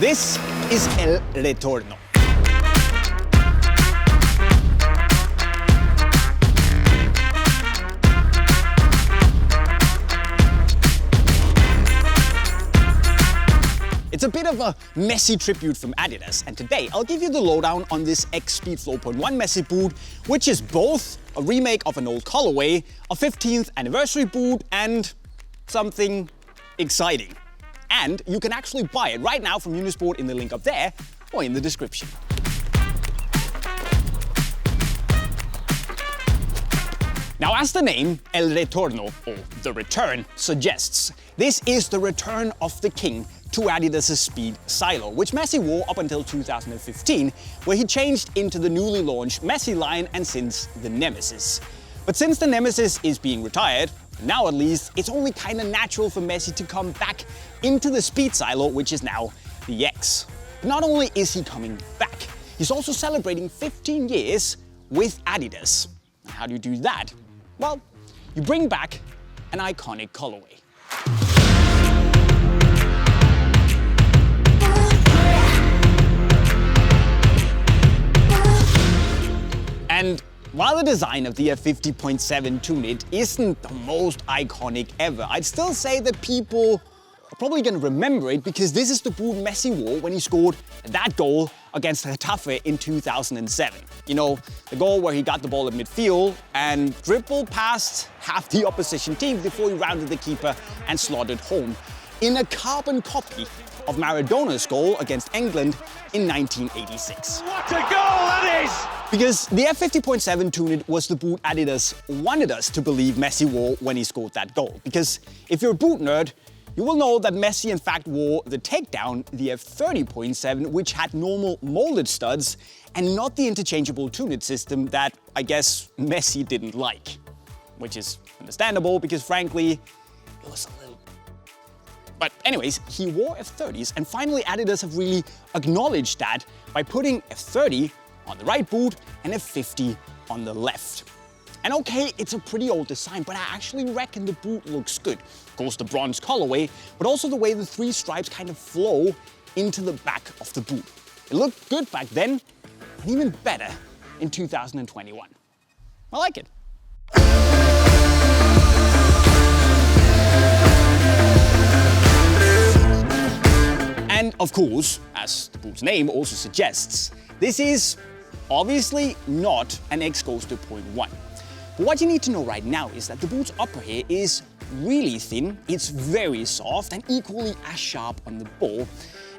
This is El Retorno. It's a bit of a Messi tribute from Adidas, and today I'll give you the lowdown on this X speedflow.1 Messi boot, which is both a remake of an old colorway, a 15th anniversary boot, and something exciting. And you can actually buy it right now from Unisport in the link up there or in the description. Now, as the name El Retorno, or the return, suggests, this is the return of the king to Adidas' speed silo, which Messi wore up until 2015, where he changed into the newly launched Messi line and since the Nemesis. But since the Nemesis is being retired, now at least, it's only kinda natural for Messi to come back into the speed silo, which is now the X. But not only is he coming back, he's also celebrating 15 years with Adidas. How do you do that? Well, you bring back an iconic colorway. And while the design of the F50.7 Tunit isn't the most iconic ever, I'd still say that people are probably going to remember it because this is the boot Messi wore when he scored that goal against Getafe in 2007. You know, the goal where he got the ball at midfield and dribbled past half the opposition team before he rounded the keeper and slotted home in a carbon copy of Maradona's goal against England in 1986. What a goal that is! Because the F50.7 Tunit was the boot Adidas wanted us to believe Messi wore when he scored that goal. Because if you're a boot nerd, you will know that Messi in fact wore the takedown, the F30.7, which had normal molded studs and not the interchangeable Tunit system that I guess Messi didn't like. Which is understandable because frankly, it was a little... But anyways, he wore F30s, and finally Adidas have really acknowledged that by putting F30 on the right boot and F50 on the left. And okay, it's a pretty old design, but I actually reckon the boot looks good. Of course, the bronze colorway, but also the way the three stripes kind of flow into the back of the boot. It looked good back then, and even better in 2021. I like it. And of course, as the boot's name also suggests, this is obviously not an X Ghosted.1. But what you need to know right now is that the boot's upper here is really thin, it's very soft and equally as sharp on the ball.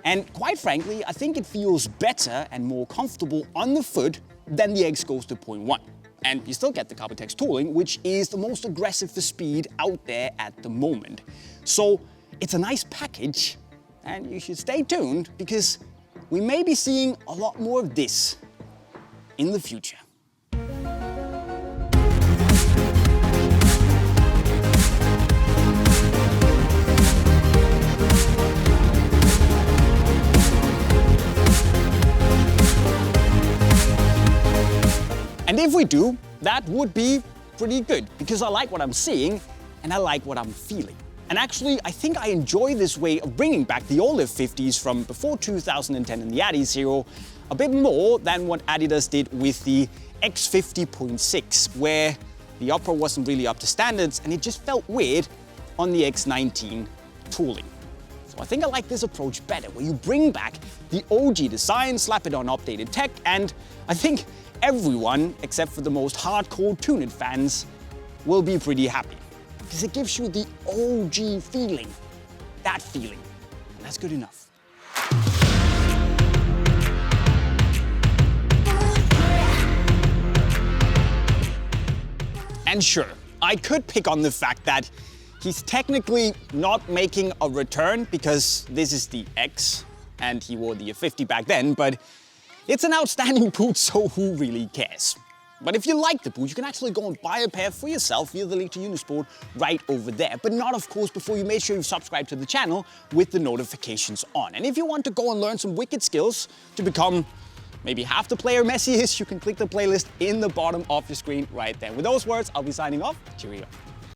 And quite frankly, I think it feels better and more comfortable on the foot than the X Ghosted.1. And you still get the Carbo-Tex Tooling, which is the most aggressive for speed out there at the moment. So it's a nice package, and you should stay tuned because we may be seeing a lot more of this in the future. And if we do, that would be pretty good because I like what I'm seeing and I like what I'm feeling. And actually, I think I enjoy this way of bringing back the old F50s from before 2010 in the Adi Zero a bit more than what Adidas did with the X50.6, where the upper wasn't really up to standards and it just felt weird on the X19 tooling. So I think I like this approach better, where you bring back the OG design, slap it on updated tech, and I think everyone, except for the most hardcore Tunit fans, will be pretty happy. Because it gives you the OG feeling, that feeling, and that's good enough. And sure, I could pick on the fact that he's technically not making a return because this is the X and he wore the F50 back then, but it's an outstanding boot, so who really cares? But if you like the boot, you can actually go and buy a pair for yourself via the link to Unisport right over there. But not, of course, before you make sure you've subscribed to the channel with the notifications on. And if you want to go and learn some wicked skills to become maybe half the player Messi is, you can click the playlist in the bottom of your screen right there. With those words, I'll be signing off. Cheerio.